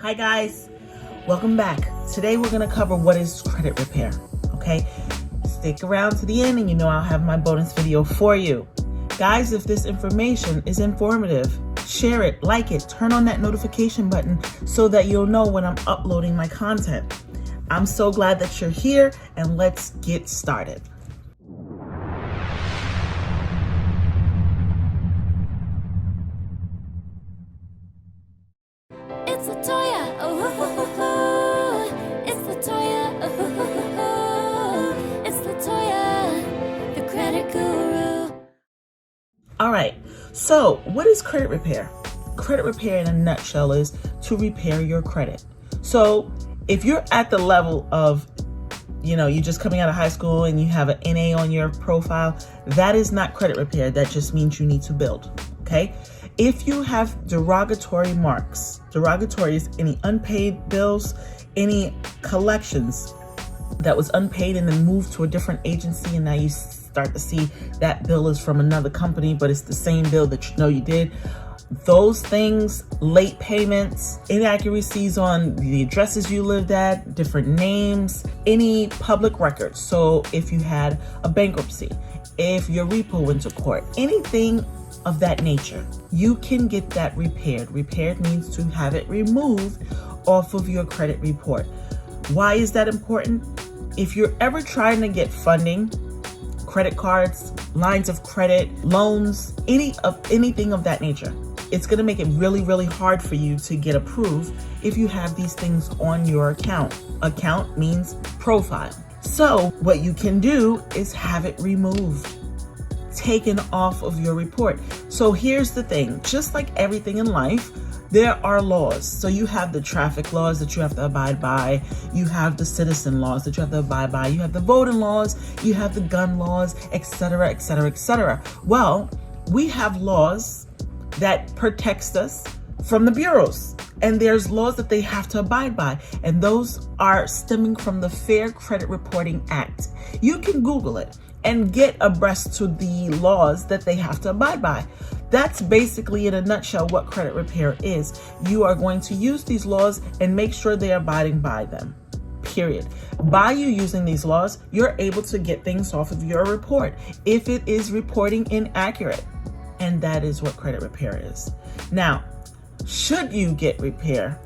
Hi guys, welcome back. Today we're going to cover what is credit repair, okay? Stick around to the end and you know I'll have my bonus video for you. Guys, if this information is informative, share it, like it, turn on that notification button so that you'll know when I'm uploading my content. I'm so glad that you're here and let's get started. It's LaToyia, oh, it's LaToyia, oh, it's LaToyia, the credit guru. All right, so what is credit repair? Credit repair in a nutshell is to repair your credit. So if you're at the level of, you're just coming out of high school and you have an NA on your profile, that is not credit repair. That just means you need to build, okay? If you have derogatory marks, derogatory is any unpaid bills, any collections that was unpaid and then moved to a different agency, and now you start to see that bill is from another company, but it's the same bill that you know you did. Those things, late payments, inaccuracies on the addresses you lived at, different names, any public records. So if you had a bankruptcy, if your repo went to court, anything of that nature, you can get that repaired. Repaired means to have it removed off of your credit report. Why is that important? If you're ever trying to get funding, credit cards, lines of credit, loans, anything of that nature, it's going to make it really, really hard for you to get approved if you have these things on your account. Account means profile. So what you can do is have it removed, taken off of your report. So here's the thing, just like everything in life, there are laws. So you have the traffic laws that you have to abide by. You have the citizen laws that you have to abide by. You have the voting laws. You have the gun laws, etc., etc., etc. Well, we have laws that protects us from the bureaus. And there's laws that they have to abide by. And those are stemming from the Fair Credit Reporting Act. You can Google it and get abreast to the laws that they have to abide by. That's basically in a nutshell what credit repair is. You are going to use these laws and make sure they're abiding by them, period. By you using these laws, you're able to get things off of your report if it is reporting inaccurate. And that is what credit repair is. Now, should you get repair?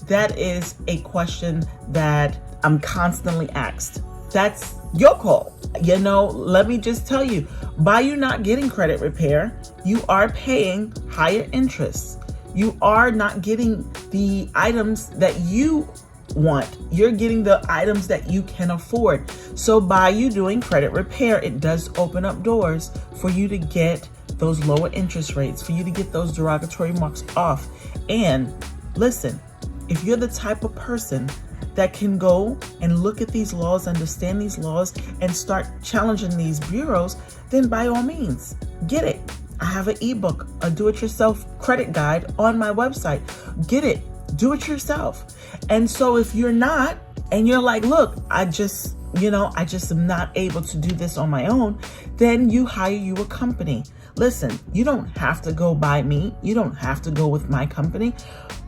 That is a question that I'm constantly asked. That's your call. Let me just tell you, by you not getting credit repair, you are paying higher interest. You are not getting the items that you want. You're getting the items that you can afford. So by you doing credit repair, it does open up doors for you to get those lower interest rates, for you to get those derogatory marks off. And listen, if you're the type of person that can go and look at these laws, understand these laws, and start challenging these bureaus, then by all means, get it. I have an ebook, a do-it-yourself credit guide on my website. Get it, do it yourself. And so if you're not, and you're like, look, I just am not able to do this on my own, then you hire you a company. Listen, you don't have to go by me. You don't have to go with my company,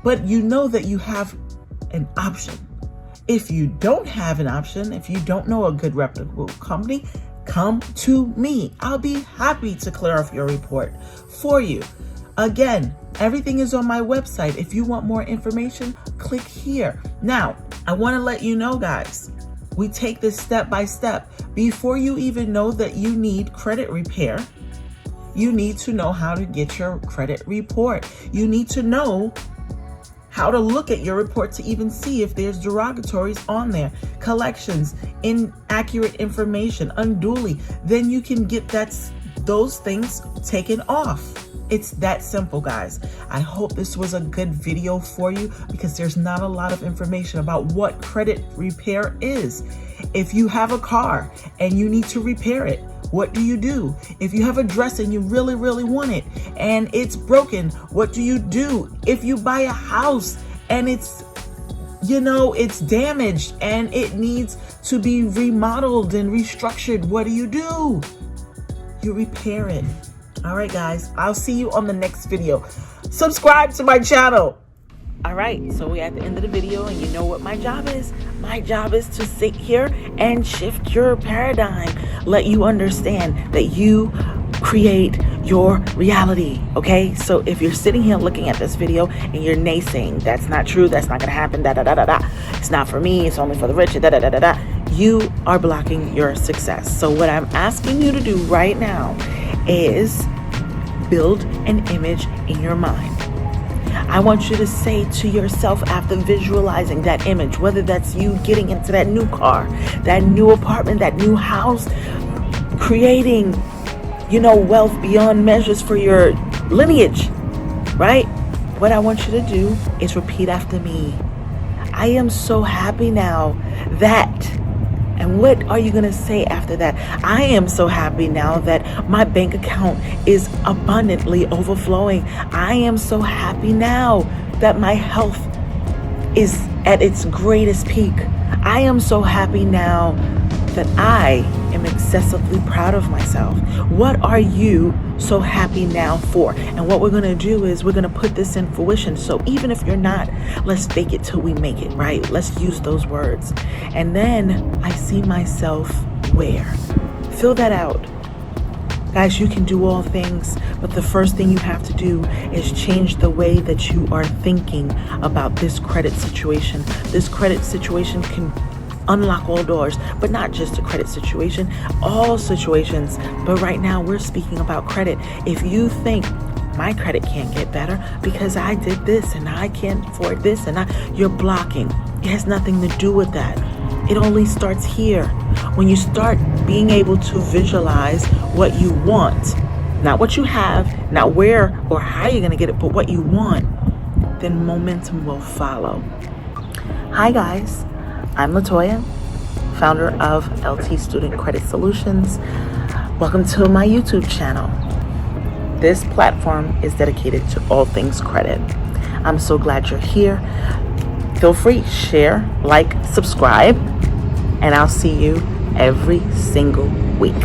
but you know that you have an option. If you don't have an option, if you don't know a good reputable company, come to me. I'll be happy to clear off your report for you. Again, everything is on my website. If you want more information, click here. Now, I want to let you know, guys, we take this step by step. Before you even know that you need credit repair, you need to know how to get your credit report. You need to know how to look at your report to even see if there's derogatories on there, collections, inaccurate information, unduly. Then you can get those things taken off. It's that simple, guys. I hope this was a good video for you because there's not a lot of information about what credit repair is. If you have a car and you need to repair it, what do you do? If you have a dress and you really, really want it and it's broken, what do you do? If you buy a house and it's damaged and it needs to be remodeled and restructured, what do? You repair it. All right, guys, I'll see you on the next video. Subscribe to my channel. All right, so we're at the end of the video, and you know what my job is? My job is to sit here and shift your paradigm, let you understand that you create your reality, okay? So if you're sitting here looking at this video and you're naysaying, that's not true, that's not gonna happen, da-da-da-da-da, it's not for me, it's only for the rich, da-da-da-da-da, you are blocking your success. So what I'm asking you to do right now is build an image in your mind. I want you to say to yourself after visualizing that image, whether that's you getting into that new car, that new apartment, that new house, creating, wealth beyond measures for your lineage, right? What I want you to do is repeat after me. I am so happy now that, and what are you going to say after that? I am so happy now that my bank account is abundantly overflowing. I am so happy now that my health is at its greatest peak. I am so happy now that I am excessively proud of myself. What are you so happy now for? And what we're going to do is we're going to put this in fruition. So even if you're not, let's fake it till we make it, right? Let's use those words. And then I see myself where? Fill that out. Guys, you can do all things, but the first thing you have to do is change the way that you are thinking about this credit situation. This credit situation can unlock all doors, but not just a credit situation, all situations. But right now we're speaking about credit. If you think my credit can't get better because I did this and I can't afford this and you're blocking. It has nothing to do with that. It only starts here. When you start being able to visualize what you want, not what you have, not where or how you're going to get it, but what you want, then momentum will follow. Hi guys. I'm LaToyia, founder of LT Student Credit Solutions. Welcome to my YouTube channel. This platform is dedicated to all things credit. I'm so glad you're here. Feel free, share, like, subscribe, and I'll see you every single week.